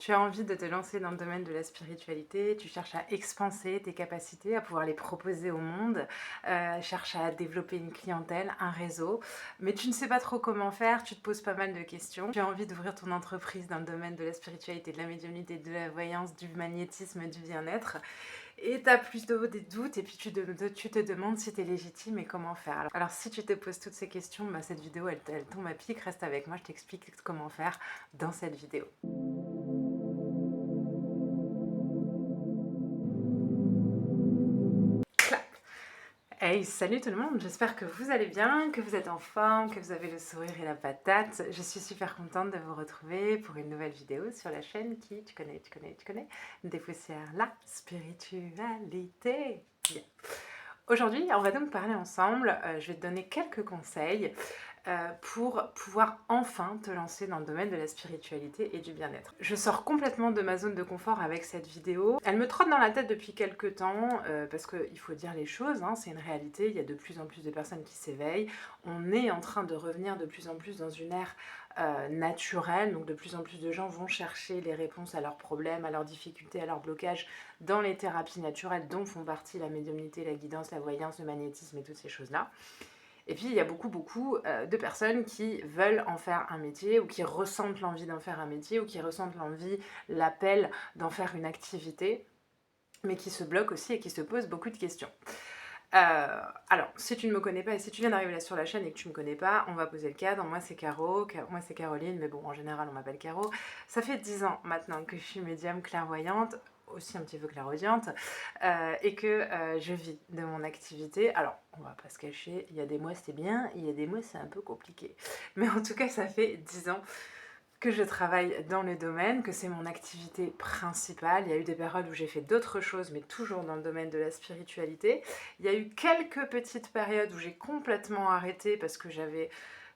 Tu as envie de te lancer dans le domaine de la spiritualité, tu cherches à expanser tes capacités, à pouvoir les proposer au monde, cherches à développer une clientèle, un réseau, mais tu ne sais pas trop comment faire, tu te poses pas mal de questions. Tu as envie d'ouvrir ton entreprise dans le domaine de la spiritualité, de la médiumnité, de la voyance, du magnétisme, du bien-être, et tu as plutôt des doutes, et puis tu te demandes si tu es légitime et comment faire. Alors si tu te poses toutes ces questions, cette vidéo elle tombe à pic, reste avec moi, je t'explique comment faire dans cette vidéo. Hey, salut tout le monde, j'espère que vous allez bien, que vous êtes en forme, que vous avez le sourire et la patate. Je suis super contente de vous retrouver pour une nouvelle vidéo sur la chaîne qui, tu connais, dépoussière la spiritualité. Bien. Aujourd'hui, on va donc parler ensemble, je vais te donner quelques conseils pour pouvoir enfin te lancer dans le domaine de la spiritualité et du bien-être. Je sors complètement de ma zone de confort avec cette vidéo. Elle me trotte dans la tête depuis quelques temps parce qu'il faut dire les choses, hein, c'est une réalité, il y a de plus en plus de personnes qui s'éveillent. On est en train de revenir de plus en plus dans une ère naturelle, donc de plus en plus de gens vont chercher les réponses à leurs problèmes, à leurs difficultés, à leurs blocages dans les thérapies naturelles dont font partie la médiumnité, la guidance, la voyance, le magnétisme et toutes ces choses-là. Et puis il y a beaucoup de personnes qui veulent en faire un métier ou qui ressentent l'envie d'en faire un métier ou qui ressentent l'envie, l'appel d'en faire une activité, mais qui se bloquent aussi et qui se posent beaucoup de questions. Alors, si tu ne me connais pas et si tu viens d'arriver là sur la chaîne et que tu ne me connais pas, on va poser le cadre. Moi c'est Caro, moi c'est Caroline, mais bon en général on m'appelle Caro. Ça fait 10 ans maintenant que je suis médium clairvoyante, aussi un petit peu clairaudiente, et que je vis de mon activité. Alors, on va pas se cacher, il y a des mois c'est bien, il y a des mois c'est un peu compliqué. Mais en tout cas, ça fait 10 ans que je travaille dans le domaine, que c'est mon activité principale. Il y a eu des périodes où j'ai fait d'autres choses, mais toujours dans le domaine de la spiritualité. Il y a eu quelques petites périodes où j'ai complètement arrêté parce que j'avais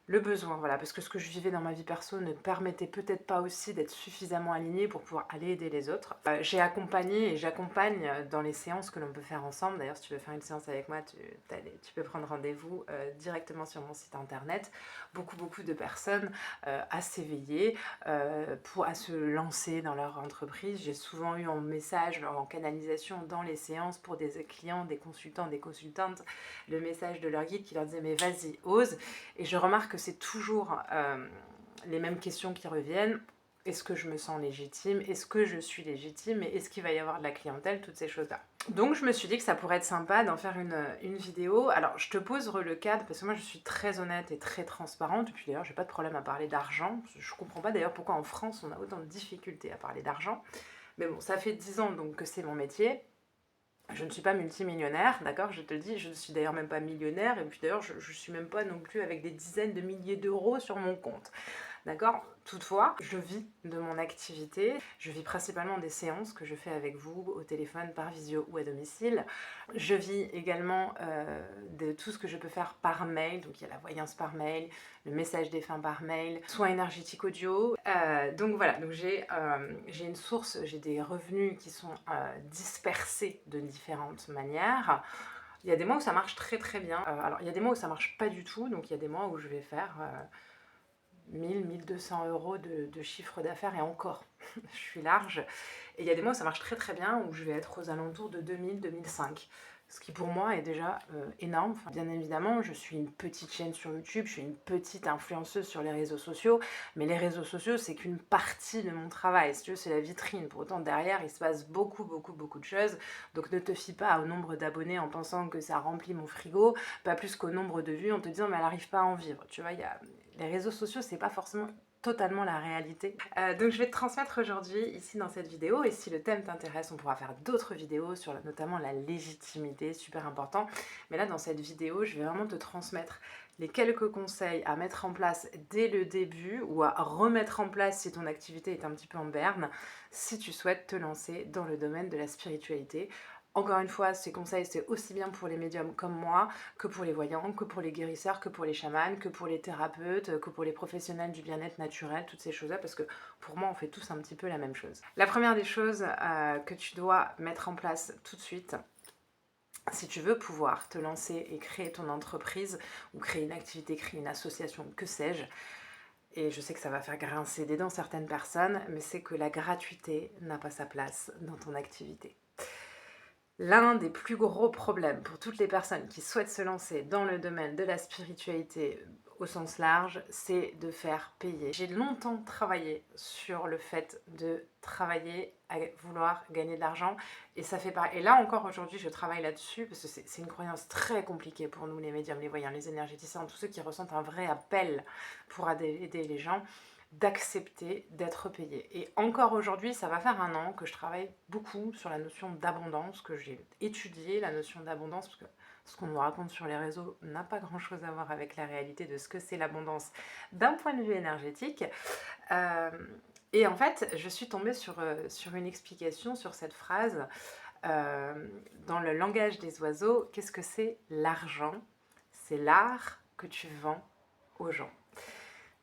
le besoin, voilà, parce que ce que je vivais dans ma vie perso ne permettait peut-être pas aussi d'être suffisamment alignée pour pouvoir aller aider les autres. J'ai accompagné et j'accompagne dans les séances que l'on peut faire ensemble. D'ailleurs, si tu veux faire une séance avec moi, tu peux prendre rendez-vous directement sur mon site internet. Beaucoup de personnes à s'éveiller, à se lancer dans leur entreprise. J'ai souvent eu en message, en canalisation dans les séances pour des clients, des consultants, des consultantes, le message de leur guide qui leur disait mais vas-y, ose. Et je remarque que c'est toujours les mêmes questions qui reviennent. Est-ce que je me sens légitime? Est-ce que je suis légitime? Et est-ce qu'il va y avoir de la clientèle? Toutes ces choses-là. Donc je me suis dit que ça pourrait être sympa d'en faire une vidéo. Alors je te pose le cadre parce que moi je suis très honnête et très transparente. Et puis d'ailleurs j'ai pas de problème à parler d'argent. Je comprends pas d'ailleurs pourquoi en France on a autant de difficultés à parler d'argent. Mais bon, ça fait 10 ans donc que c'est mon métier. Je ne suis pas multimillionnaire, d'accord, je te le dis, je ne suis d'ailleurs même pas millionnaire, et puis d'ailleurs je ne suis même pas non plus avec des dizaines de milliers d'euros sur mon compte. D'accord? Toutefois, je vis de mon activité, je vis principalement des séances que je fais avec vous au téléphone, par visio ou à domicile. Je vis également de tout ce que je peux faire par mail, donc il y a la voyance par mail, le message défunt par mail, soins énergétiques audio. Donc voilà, donc j'ai une source, j'ai des revenus qui sont dispersés de différentes manières. Il y a des mois où ça marche très bien. Alors il y a des mois où ça marche pas du tout, donc il y a des mois où je vais faire 1 200 euros de chiffre d'affaires et encore, je suis large. Et il y a des mois où ça marche très bien, où je vais être aux alentours de 2000-2005. Ce qui pour moi est déjà énorme. Enfin, bien évidemment, je suis une petite chaîne sur YouTube, je suis une petite influenceuse sur les réseaux sociaux, mais les réseaux sociaux, c'est qu'une partie de mon travail. Si tu veux, c'est la vitrine. Pour autant, derrière, il se passe beaucoup de choses. Donc ne te fie pas au nombre d'abonnés en pensant que ça remplit mon frigo, pas plus qu'au nombre de vues en te disant mais elle n'arrive pas à en vivre. Tu vois, les réseaux sociaux, c'est pas forcément totalement la réalité. Donc je vais te transmettre aujourd'hui ici dans cette vidéo, et si le thème t'intéresse on pourra faire d'autres vidéos sur notamment la légitimité, super important, mais là dans cette vidéo je vais vraiment te transmettre les quelques conseils à mettre en place dès le début ou à remettre en place si ton activité est un petit peu en berne, si tu souhaites te lancer dans le domaine de la spiritualité. Encore une fois, ces conseils, c'est aussi bien pour les médiums comme moi, que pour les voyants, que pour les guérisseurs, que pour les chamans, que pour les thérapeutes, que pour les professionnels du bien-être naturel, toutes ces choses-là, parce que pour moi, on fait tous un petit peu la même chose. La première des choses que tu dois mettre en place tout de suite, si tu veux pouvoir te lancer et créer ton entreprise, ou créer une activité, créer une association, que sais-je, et je sais que ça va faire grincer des dents certaines personnes, mais c'est que la gratuité n'a pas sa place dans ton activité. L'un des plus gros problèmes pour toutes les personnes qui souhaitent se lancer dans le domaine de la spiritualité au sens large, c'est de faire payer. J'ai longtemps travaillé sur le fait de travailler à vouloir gagner de l'argent et ça fait pas. Et là encore aujourd'hui, je travaille là-dessus parce que c'est une croyance très compliquée pour nous, les médiums, les voyants, les énergéticiens, tous ceux qui ressentent un vrai appel pour aider les gens, d'accepter d'être payé. Et encore aujourd'hui, ça va faire 1 an que je travaille beaucoup sur la notion d'abondance, que j'ai étudié la notion d'abondance, parce que ce qu'on nous raconte sur les réseaux n'a pas grand-chose à voir avec la réalité de ce que c'est l'abondance d'un point de vue énergétique. Et en fait, je suis tombée sur une explication sur cette phrase dans le langage des oiseaux. Qu'est-ce que c'est l'argent? C'est l'art que tu vends aux gens.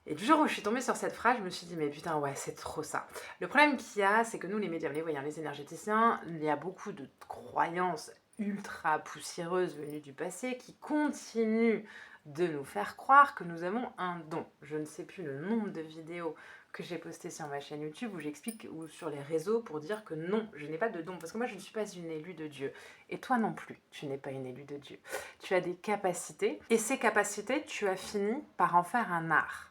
Et du jour où je suis tombée sur cette phrase, je me suis dit, mais putain, ouais, c'est trop ça. Le problème qu'il y a, c'est que nous, les médiums, les voyants, les énergéticiens, il y a beaucoup de croyances ultra poussiéreuses venues du passé qui continuent de nous faire croire que nous avons un don. Je ne sais plus le nombre de vidéos que j'ai postées sur ma chaîne YouTube où j'explique, ou sur les réseaux, pour dire que non, je n'ai pas de don. Parce que moi, je ne suis pas une élue de Dieu. Et toi non plus, tu n'es pas une élue de Dieu. Tu as des capacités, et ces capacités, tu as fini par en faire un art.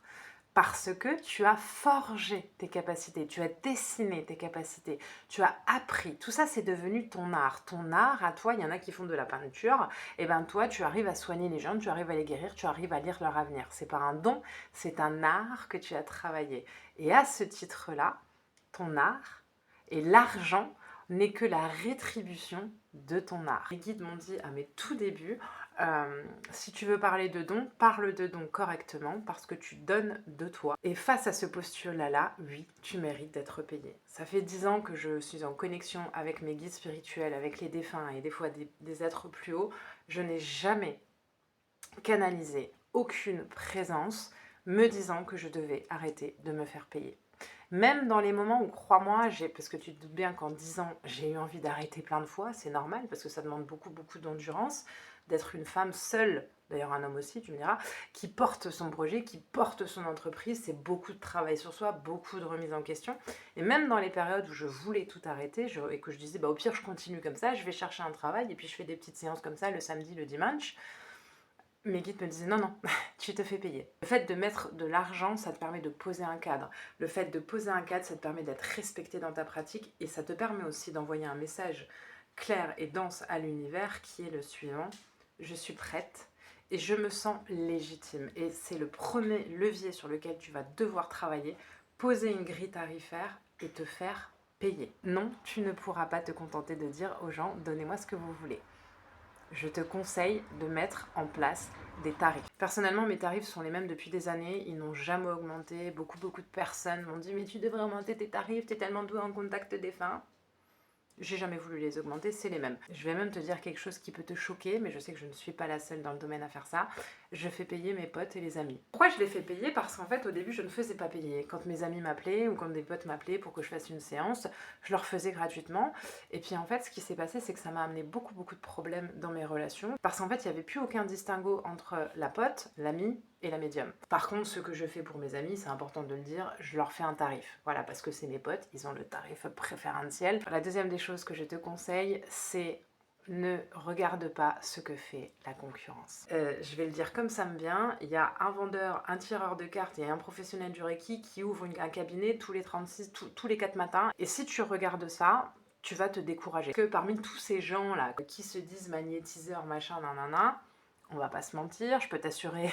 Parce que tu as forgé tes capacités, tu as dessiné tes capacités, tu as appris. Tout ça, c'est devenu ton art. Ton art, à toi, il y en a qui font de la peinture. Et bien toi, tu arrives à soigner les gens, tu arrives à les guérir, tu arrives à lire leur avenir. C'est pas un don, c'est un art que tu as travaillé. Et à ce titre-là, ton art et l'argent n'est que la rétribution de ton art. Les guides m'ont dit à mes tout débuts, si tu veux parler de dons, parle de dons correctement parce que tu donnes de toi. Et face à ce postulat-là, oui, tu mérites d'être payé. Ça fait 10 ans que je suis en connexion avec mes guides spirituels, avec les défunts et des fois des êtres plus hauts. Je n'ai jamais canalisé aucune présence me disant que je devais arrêter de me faire payer. Même dans les moments où, crois-moi, parce que tu te doutes bien qu'en 10 ans, j'ai eu envie d'arrêter plein de fois, c'est normal, parce que ça demande beaucoup, beaucoup d'endurance, d'être une femme seule, d'ailleurs un homme aussi, tu me diras, qui porte son projet, qui porte son entreprise, c'est beaucoup de travail sur soi, beaucoup de remise en question. Et même dans les périodes où je voulais tout arrêter, et que je disais, bah, au pire, je continue comme ça, je vais chercher un travail, et puis je fais des petites séances comme ça, le samedi, le dimanche, mes guides me disaient non, non, tu te fais payer. Le fait de mettre de l'argent, ça te permet de poser un cadre. Le fait de poser un cadre, ça te permet d'être respecté dans ta pratique et ça te permet aussi d'envoyer un message clair et dense à l'univers qui est le suivant. Je suis prête et je me sens légitime. Et c'est le premier levier sur lequel tu vas devoir travailler, poser une grille tarifaire et te faire payer. Non, tu ne pourras pas te contenter de dire aux gens, donnez-moi ce que vous voulez. Je te conseille de mettre en place des tarifs. Personnellement, mes tarifs sont les mêmes depuis des années, ils n'ont jamais augmenté. Beaucoup de personnes m'ont dit « mais tu devrais augmenter tes tarifs, tu es tellement doué en contact défunt ». J'ai jamais voulu les augmenter, c'est les mêmes. Je vais même te dire quelque chose qui peut te choquer, mais je sais que je ne suis pas la seule dans le domaine à faire ça. Je fais payer mes potes et les amis. Pourquoi je les fais payer? Parce qu'en fait, au début, je ne faisais pas payer. Quand mes amis m'appelaient ou quand des potes m'appelaient pour que je fasse une séance, je leur faisais gratuitement. Et puis en fait, ce qui s'est passé, c'est que ça m'a amené beaucoup de problèmes dans mes relations. Parce qu'en fait, il n'y avait plus aucun distinguo entre la pote, l'ami et la médium. Par contre, ce que je fais pour mes amis, c'est important de le dire, je leur fais un tarif. Voilà, parce que c'est mes potes, ils ont le tarif préférentiel. La deuxième des choses que je te conseille, c'est ne regarde pas ce que fait la concurrence. Je vais le dire comme ça me vient, il y a un vendeur, un tireur de cartes et un professionnel du Reiki qui ouvre un cabinet tous les 36, tous les 4 matins. Et si tu regardes ça, tu vas te décourager. Que parmi tous ces gens-là qui se disent magnétiseurs, machin, nanana, on va pas se mentir, je peux t'assurer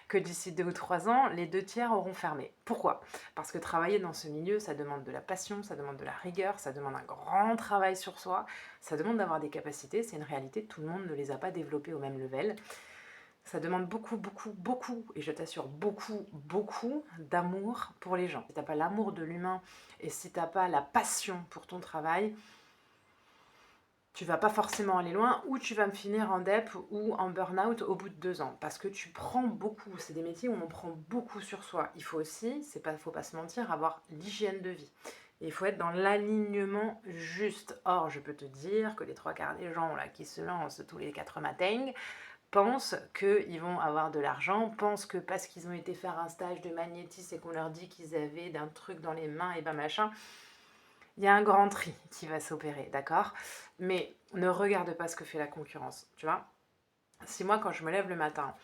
que d'ici 2 ou 3 ans, les 2/3 auront fermé. Pourquoi? Parce que travailler dans ce milieu, ça demande de la passion, ça demande de la rigueur, ça demande un grand travail sur soi, ça demande d'avoir des capacités, c'est une réalité, tout le monde ne les a pas développées au même level. Ça demande beaucoup, et je t'assure, beaucoup d'amour pour les gens. Si t'as pas l'amour de l'humain et si t'as pas la passion pour ton travail, tu vas pas forcément aller loin, ou tu vas me finir en dep ou en burn-out au bout de 2 ans. Parce que tu prends beaucoup, c'est des métiers où on prend beaucoup sur soi. Il faut aussi, faut pas se mentir, avoir l'hygiène de vie. Et il faut être dans l'alignement juste. Or, je peux te dire que les 3/4 des gens là, qui se lancent tous les 4 matins, pensent qu'ils vont avoir de l'argent, pensent que parce qu'ils ont été faire un stage de magnétisme et qu'on leur dit qu'ils avaient d'un truc dans les mains et ben machin, il y a un grand tri qui va s'opérer, d'accord? Mais ne regarde pas ce que fait la concurrence, tu vois? Si moi, quand je me lève le matin,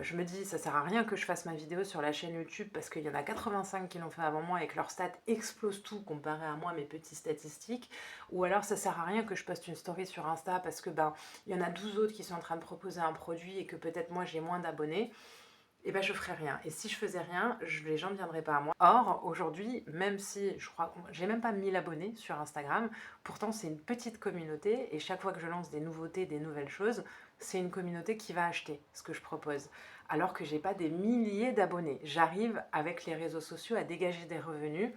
je me dis: «Ça sert à rien que je fasse ma vidéo sur la chaîne YouTube parce qu'il y en a 85 qui l'ont fait avant moi et que leurs stats explosent tout comparé à moi, mes petites statistiques». Ou alors: «Ça sert à rien que je poste une story sur Insta parce que, ben, il y en a 12 autres qui sont en train de proposer un produit et que peut-être moi j'ai moins d'abonnés». Et ben je ferais rien. Et si je faisais rien, les gens ne viendraient pas à moi. Or, aujourd'hui, même si je crois, j'ai même pas 1000 abonnés sur Instagram, pourtant c'est une petite communauté et chaque fois que je lance des nouveautés, des nouvelles choses, c'est une communauté qui va acheter ce que je propose. Alors que j'ai pas des milliers d'abonnés. J'arrive avec les réseaux sociaux à dégager des revenus.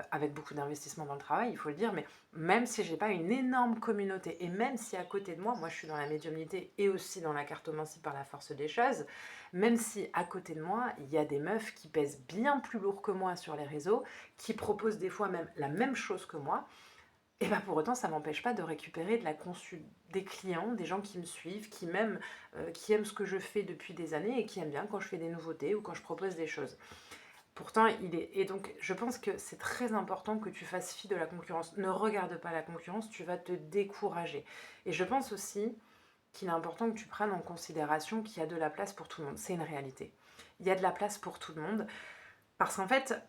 Avec beaucoup d'investissement dans le travail, il faut le dire, mais même si j'ai pas une énorme communauté, et même si à côté de moi je suis dans la médiumnité et aussi dans la cartomancie par la force des choses, même si à côté de moi, il y a des meufs qui pèsent bien plus lourd que moi sur les réseaux, qui proposent des fois même la même chose que moi, et bien pour autant, ça ne m'empêche pas de récupérer de la consul des clients, des gens qui me suivent, qui aiment ce que je fais depuis des années et qui aiment bien quand je fais des nouveautés ou quand je propose des choses. Pourtant, et donc, je pense que c'est très important que tu fasses fi de la concurrence. Ne regarde pas la concurrence, tu vas te décourager. Et je pense aussi qu'il est important que tu prennes en considération qu'il y a de la place pour tout le monde. C'est une réalité. Il y a de la place pour tout le monde parce qu'en fait,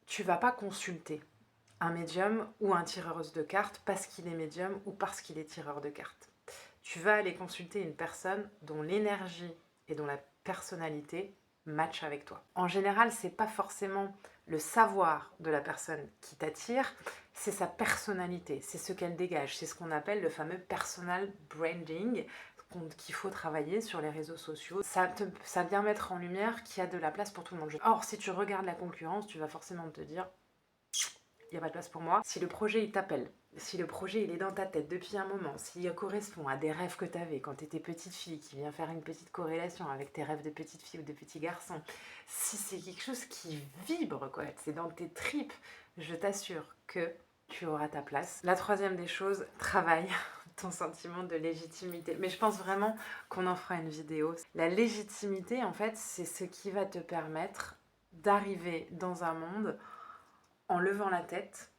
tu vas pas consulter un médium ou un tireur de cartes parce qu'il est médium ou parce qu'il est tireur de cartes. Tu vas aller consulter une personne dont l'énergie et dont la personnalité match avec toi. En général, c'est pas forcément le savoir de la personne qui t'attire, c'est sa personnalité, c'est ce qu'elle dégage, c'est ce qu'on appelle le fameux personal branding qu'il faut travailler sur les réseaux sociaux. Ça vient mettre en lumière qu'il y a de la place pour tout le monde. Or, si tu regardes la concurrence, tu vas forcément te dire il n'y a pas de place pour moi. Si le projet il t'appelle, si le projet il est dans ta tête depuis un moment, s'il correspond à des rêves que tu avais quand tu étais petite fille, qui vient faire une petite corrélation avec tes rêves de petite fille ou de petit garçon, si c'est quelque chose qui vibre, quoi, c'est dans tes tripes, je t'assure que tu auras ta place. La troisième des choses, travaille ton sentiment de légitimité. Mais je pense vraiment qu'on en fera une vidéo. La légitimité, en fait, c'est ce qui va te permettre d'arriver dans un monde en levant la tête,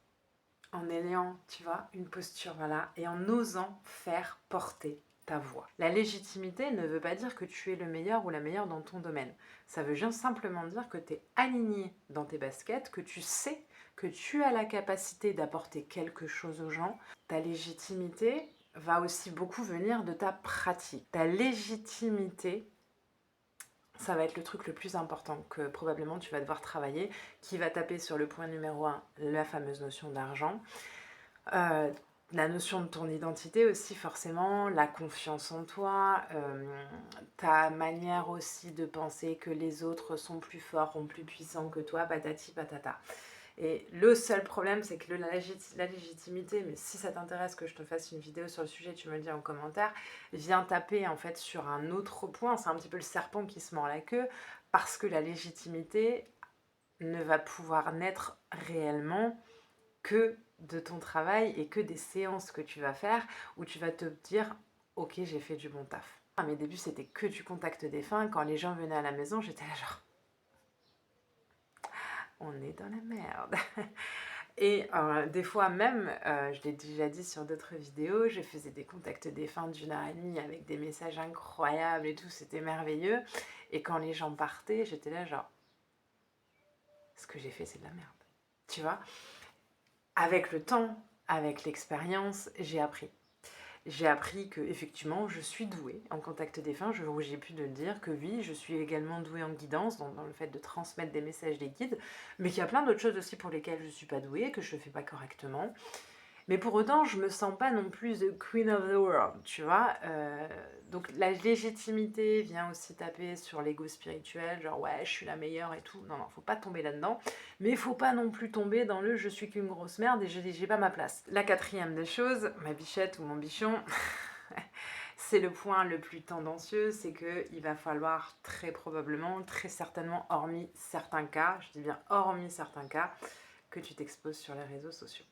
en ayant, tu vois, une posture, voilà, et en osant faire porter ta voix. La légitimité ne veut pas dire que tu es le meilleur ou la meilleure dans ton domaine. Ça veut juste simplement dire que tu es aligné dans tes baskets, que tu sais que tu as la capacité d'apporter quelque chose aux gens. Ta légitimité va aussi beaucoup venir de ta pratique. Ta légitimité, ça va être le truc le plus important que probablement tu vas devoir travailler, qui va taper sur le point numéro 1, la fameuse notion d'argent. La notion de ton identité aussi, forcément, la confiance en toi, ta manière aussi de penser que les autres sont plus forts ou plus puissants que toi, patati patata. Et le seul problème, c'est que la légitimité, mais si ça t'intéresse que je te fasse une vidéo sur le sujet, tu me le dis en commentaire, viens taper en fait sur un autre point, c'est un petit peu le serpent qui se mord la queue, parce que la légitimité ne va pouvoir naître réellement que de ton travail et que des séances que tu vas faire où tu vas te dire ok, j'ai fait du bon taf. À mes débuts, c'était que du contact défunt. Quand les gens venaient à la maison, j'étais là genre on est dans la merde. Et des fois même, je l'ai déjà dit sur d'autres vidéos, je faisais des contacts défunts d'1 heure et demie avec des messages incroyables et tout, c'était merveilleux. Et quand les gens partaient, j'étais là genre, ce que j'ai fait c'est de la merde. Tu vois? Avec le temps, avec l'expérience, j'ai appris. J'ai appris que effectivement je suis douée en contact défunt, j'ai pu de le dire, que oui, je suis également douée en guidance, dans le fait de transmettre des messages des guides, mais qu'il y a plein d'autres choses aussi pour lesquelles je ne suis pas douée, que je ne fais pas correctement. Mais pour autant, je me sens pas non plus the queen of the world, tu vois. Donc la légitimité vient aussi taper sur l'ego spirituel, genre ouais, je suis la meilleure et tout. Non, non, faut pas tomber là-dedans. Mais faut pas non plus tomber dans le je suis qu'une grosse merde et j'ai pas ma place. La quatrième des choses, ma bichette ou mon bichon, c'est le point le plus tendancieux, c'est qu'il va falloir très probablement, très certainement, hormis certains cas, je dis bien hormis certains cas, que tu t'exposes sur les réseaux sociaux.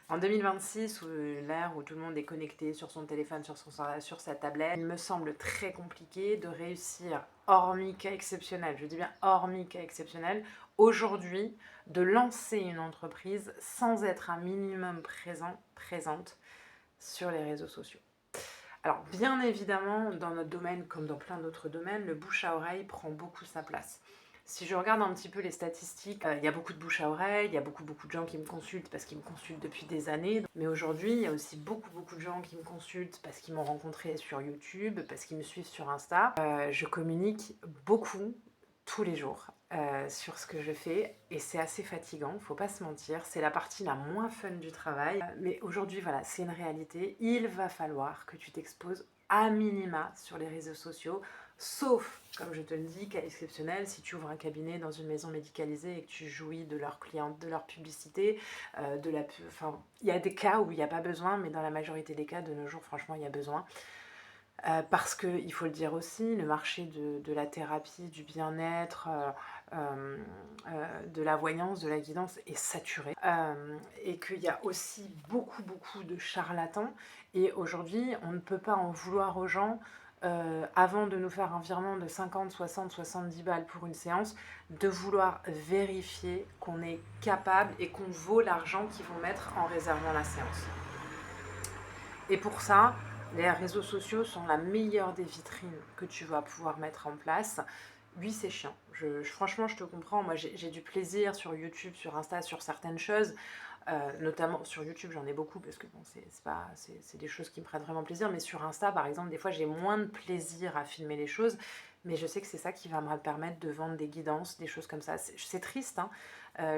En 2026, l'ère où tout le monde est connecté sur son téléphone, sur sa tablette, il me semble très compliqué de réussir, hormis cas exceptionnel, je dis bien hormis cas exceptionnel, aujourd'hui, de lancer une entreprise sans être un minimum présente sur les réseaux sociaux. Alors, bien évidemment, dans notre domaine, comme dans plein d'autres domaines, le bouche à oreille prend beaucoup sa place. Si je regarde un petit peu les statistiques, il y a beaucoup de bouche à oreille, il y a beaucoup de gens qui me consultent parce qu'ils me consultent depuis des années. Mais aujourd'hui, il y a aussi beaucoup de gens qui me consultent parce qu'ils m'ont rencontré sur YouTube, parce qu'ils me suivent sur Insta. Je communique beaucoup, tous les jours, sur ce que je fais, et c'est assez fatigant, faut pas se mentir, c'est la partie la moins fun du travail, mais aujourd'hui voilà, c'est une réalité, il va falloir que tu t'exposes à minima sur les réseaux sociaux, sauf, comme je te le dis, cas exceptionnel, si tu ouvres un cabinet dans une maison médicalisée et que tu jouis de leurs clients, de leur publicité, enfin, il y a des cas où il n'y a pas besoin, mais dans la majorité des cas, de nos jours, franchement, il y a besoin. Parce qu'il faut le dire aussi, le marché de la thérapie, du bien-être, de la voyance, de la guidance est saturé. Et qu'il y a aussi beaucoup de charlatans. Et aujourd'hui, on ne peut pas en vouloir aux gens, avant de nous faire un virement de 50, 60, 70 balles pour une séance, de vouloir vérifier qu'on est capable et qu'on vaut l'argent qu'ils vont mettre en réservant la séance. Et pour ça, les réseaux sociaux sont la meilleure des vitrines que tu vas pouvoir mettre en place. Oui, c'est chiant. Franchement, je te comprends. Moi, j'ai du plaisir sur YouTube, sur Insta, sur certaines choses. Notamment sur YouTube, j'en ai beaucoup parce que bon, c'est des choses qui me prennent vraiment plaisir. Mais sur Insta, par exemple, des fois, j'ai moins de plaisir à filmer les choses. Mais je sais que c'est ça qui va me permettre de vendre des guidances, des choses comme ça. C'est triste, hein.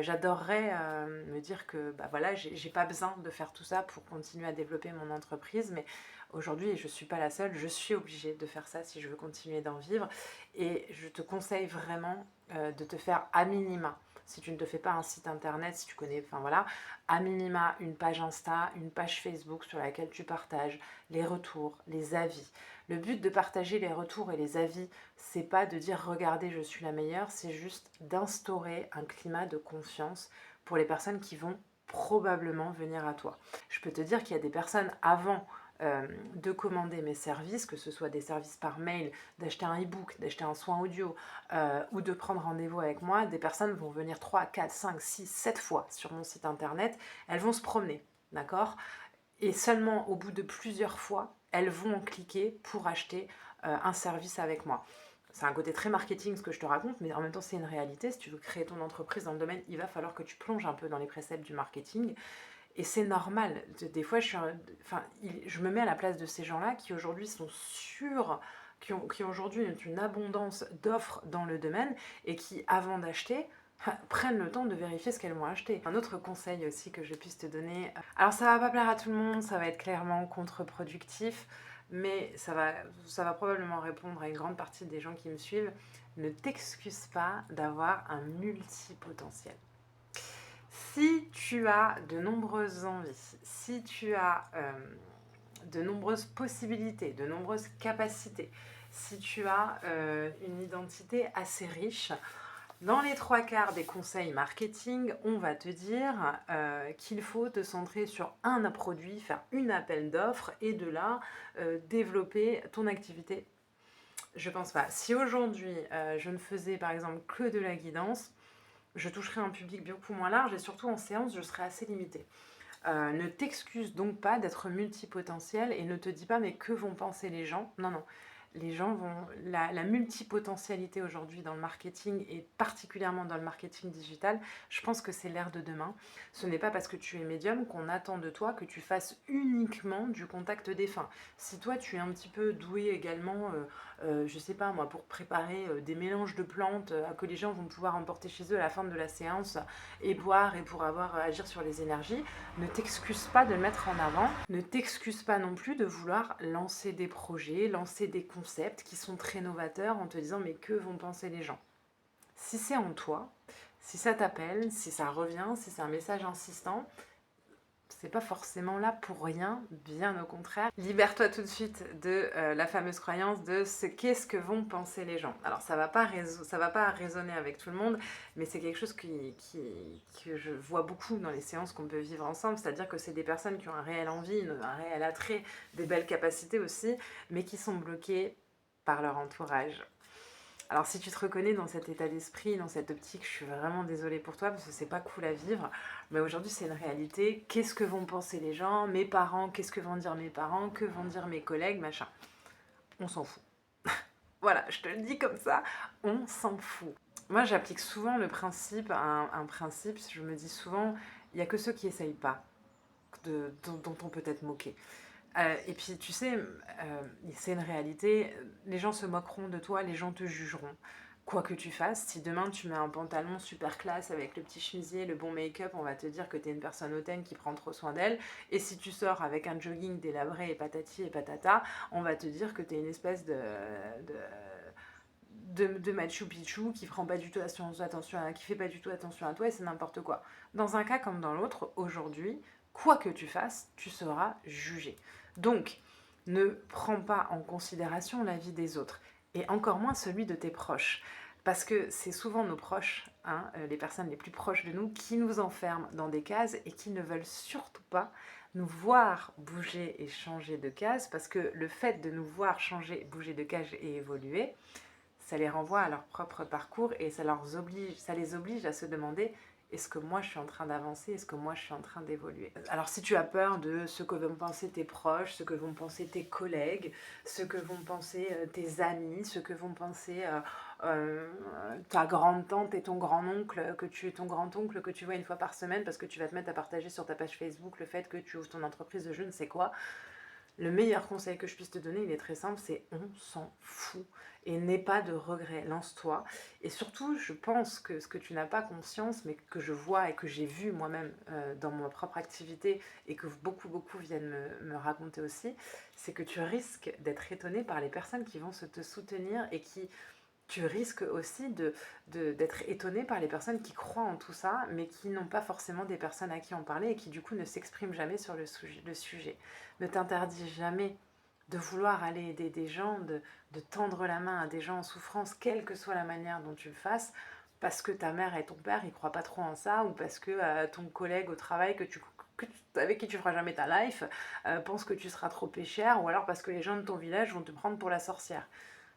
J'adorerais me dire que bah voilà, j'ai pas besoin de faire tout ça pour continuer à développer mon entreprise, mais aujourd'hui, et je suis pas la seule, je suis obligée de faire ça si je veux continuer d'en vivre. Et je te conseille vraiment de te faire à minima, si tu ne te fais pas un site internet, si tu connais, enfin voilà, à minima une page Insta, une page Facebook sur laquelle tu partages les retours, les avis. Le but de partager les retours et les avis, c'est pas de dire regardez, je suis la meilleure, c'est juste d'instaurer un climat de confiance pour les personnes qui vont probablement venir à toi. Je peux te dire qu'il y a des personnes avant de commander mes services, que ce soit des services par mail, d'acheter un e-book, d'acheter un soin audio ou de prendre rendez-vous avec moi, des personnes vont venir 3, 4, 5, 6, 7 fois sur mon site internet, elles vont se promener, d'accord? Et seulement au bout de plusieurs fois, elles vont cliquer pour acheter un service avec moi. C'est un côté très marketing ce que je te raconte, mais en même temps c'est une réalité. Si tu veux créer ton entreprise dans le domaine, il va falloir que tu plonges un peu dans les préceptes du marketing. Et c'est normal. Des fois, je me mets à la place de ces gens-là qui aujourd'hui sont sûrs, qui ont aujourd'hui une abondance d'offres dans le domaine et qui, avant d'acheter, prennent le temps de vérifier ce qu'elles vont acheter. Un autre conseil aussi que je puisse te donner, alors ça va pas plaire à tout le monde, ça va être clairement contre-productif, mais ça va probablement répondre à une grande partie des gens qui me suivent. Ne t'excuse pas d'avoir un multipotentiel. Si tu as de nombreuses envies, si tu as de nombreuses possibilités, de nombreuses capacités, si tu as une identité assez riche, dans les 3/4 des conseils marketing, on va te dire qu'il faut te centrer sur un produit, faire une appel d'offres et de là développer ton activité. Je pense pas. Si aujourd'hui je ne faisais par exemple que de la guidance, je toucherai un public beaucoup moins large et surtout en séance, je serai assez limitée. Ne t'excuse donc pas d'être multipotentiel et ne te dis pas mais que vont penser les gens. Non, non. Les gens vont... La multipotentialité aujourd'hui dans le marketing et particulièrement dans le marketing digital, je pense que c'est l'ère de demain. Ce n'est pas parce que tu es médium qu'on attend de toi que tu fasses uniquement du contact défunt. Si toi tu es un petit peu doué également, je sais pas moi, pour préparer des mélanges de plantes que les gens vont pouvoir emporter chez eux à la fin de la séance et boire et pour agir sur les énergies, ne t'excuse pas de le mettre en avant. Ne t'excuse pas non plus de vouloir lancer des projets, lancer des concepts qui sont très novateurs en te disant mais que vont penser les gens. Si c'est en toi, si ça t'appelle, si ça revient, si c'est un message insistant, c'est pas forcément là pour rien, bien au contraire. Libère-toi tout de suite de la fameuse croyance de qu'est-ce que vont penser les gens. Alors ça va pas résonner avec tout le monde, mais c'est quelque chose que je vois beaucoup dans les séances qu'on peut vivre ensemble, c'est-à-dire que c'est des personnes qui ont un réel envie, un réel attrait, des belles capacités aussi, mais qui sont bloquées par leur entourage. Alors si tu te reconnais dans cet état d'esprit, dans cette optique, je suis vraiment désolée pour toi parce que c'est pas cool à vivre. Mais aujourd'hui c'est une réalité. Qu'est-ce que vont penser les gens, mes parents, qu'est-ce que vont dire mes parents, que vont dire mes collègues, machin. On s'en fout. Voilà, je te le dis comme ça, on s'en fout. Moi j'applique souvent le principe, un principe, je me dis souvent, il n'y a que ceux qui essayent pas, dont on peut être moqué. Et puis, tu sais, c'est une réalité, les gens se moqueront de toi, les gens te jugeront. Quoi que tu fasses, si demain tu mets un pantalon super classe avec le petit chemisier, le bon make-up, on va te dire que t'es une personne hautaine qui prend trop soin d'elle. Et si tu sors avec un jogging délabré et patati et patata, on va te dire que t'es une espèce de Machu Picchu qui prend pas du tout qui fait pas du tout attention à toi et c'est n'importe quoi. Dans un cas comme dans l'autre, aujourd'hui, quoi que tu fasses, tu seras jugé. Donc, ne prends pas en considération l'avis des autres et encore moins celui de tes proches. Parce que c'est souvent nos proches, hein, les personnes les plus proches de nous, qui nous enferment dans des cases et qui ne veulent surtout pas nous voir bouger et changer de case, parce que le fait de nous voir changer, bouger de case et évoluer, ça les renvoie à leur propre parcours et ça les oblige à se demander est-ce que moi je suis en train d'avancer, est-ce que moi je suis en train d'évoluer. Alors si tu as peur de ce que vont penser tes proches, ce que vont penser tes collègues, ce que vont penser tes amis, ce que vont penser ta grande-tante et ton grand-oncle, ton grand-oncle que tu vois une fois par semaine parce que tu vas te mettre à partager sur ta page Facebook le fait que tu ouvres ton entreprise de je ne sais quoi, le meilleur conseil que je puisse te donner, il est très simple, c'est on s'en fout. Et n'aie pas de regrets, lance-toi. Et surtout, je pense que ce que tu n'as pas conscience, mais que je vois et que j'ai vu moi-même dans ma propre activité et que beaucoup viennent me raconter aussi, c'est que tu risques d'être étonné par les personnes qui vont te soutenir et qui tu risques aussi d'être étonné par les personnes qui croient en tout ça, mais qui n'ont pas forcément des personnes à qui en parler et qui du coup ne s'expriment jamais sur le sujet. Ne t'interdis jamais de vouloir aller aider des gens, de tendre la main à des gens en souffrance, quelle que soit la manière dont tu le fasses, parce que ta mère et ton père ils croient pas trop en ça, ou parce que ton collègue au travail avec qui tu feras jamais ta life pense que tu seras trop péchère, ou alors parce que les gens de ton village vont te prendre pour la sorcière.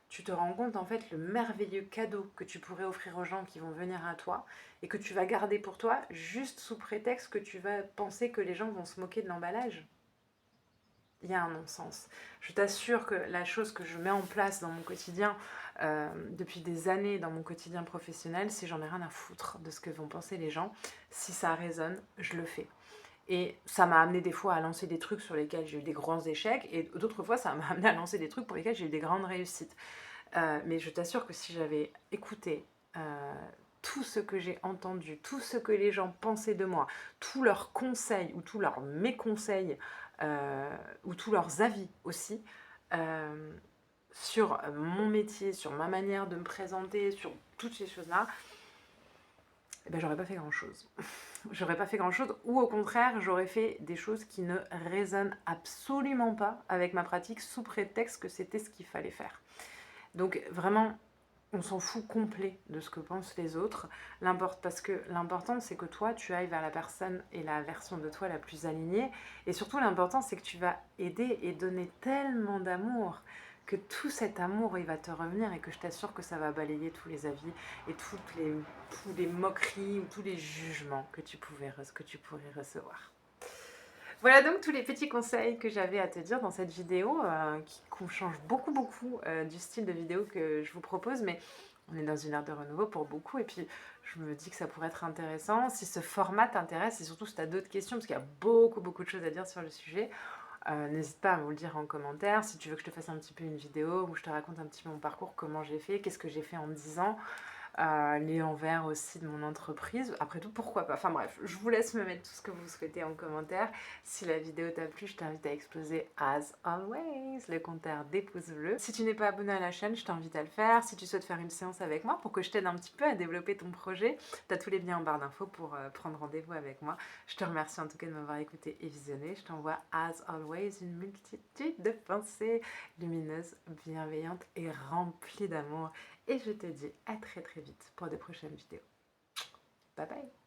Tu te rends compte en fait le merveilleux cadeau que tu pourrais offrir aux gens qui vont venir à toi et que tu vas garder pour toi juste sous prétexte que tu vas penser que les gens vont se moquer de l'emballage. Il y a un non-sens. Je t'assure que la chose que je mets en place dans mon quotidien depuis des années, dans mon quotidien professionnel, si j'en ai rien à foutre de ce que vont penser les gens, si ça résonne, je le fais. Et ça m'a amené des fois à lancer des trucs sur lesquels j'ai eu des grands échecs, et d'autres fois ça m'a amené à lancer des trucs pour lesquels j'ai eu des grandes réussites. Mais je t'assure que si j'avais écouté tout ce que j'ai entendu, tout ce que les gens pensaient de moi, tous leurs conseils ou tous leurs méconseils, ou tous leurs avis aussi, sur mon métier, sur ma manière de me présenter, sur toutes ces choses-là, eh ben, j'aurais pas fait grand-chose. J'aurais pas fait grand-chose, ou au contraire, j'aurais fait des choses qui ne résonnent absolument pas avec ma pratique sous prétexte que c'était ce qu'il fallait faire. Donc vraiment, on s'en fout complet de ce que pensent les autres. Parce que l'important, c'est que toi, tu ailles vers la personne et la version de toi la plus alignée. Et surtout, l'important, c'est que tu vas aider et donner tellement d'amour que tout cet amour, il va te revenir et que je t'assure que ça va balayer tous les avis et tous les moqueries ou tous les jugements que tu pourrais recevoir. Voilà donc tous les petits conseils que j'avais à te dire dans cette vidéo qui change beaucoup du style de vidéo que je vous propose, mais on est dans une ère de renouveau pour beaucoup et puis je me dis que ça pourrait être intéressant. Si ce format t'intéresse et surtout si tu as d'autres questions, parce qu'il y a beaucoup de choses à dire sur le sujet, n'hésite pas à me le dire en commentaire. Si tu veux que je te fasse un petit peu une vidéo où je te raconte un petit peu mon parcours, comment j'ai fait, qu'est-ce que j'ai fait en 10 ans. les envers aussi de mon entreprise. Après tout, pourquoi pas? Enfin bref, je vous laisse me mettre tout ce que vous souhaitez en commentaire. Si la vidéo t'a plu, je t'invite à exploser, as always, le compteur des pouces bleus. Si tu n'es pas abonné à la chaîne, je t'invite à le faire. Si tu souhaites faire une séance avec moi pour que je t'aide un petit peu à développer ton projet, t'as tous les liens en barre d'infos pour prendre rendez-vous avec moi. Je te remercie en tout cas de m'avoir écouté et visionné. Je t'envoie, as always, une multitude de pensées lumineuses, bienveillantes et remplies d'amour. Et je te dis à très très vite pour de prochaines vidéos. Bye bye!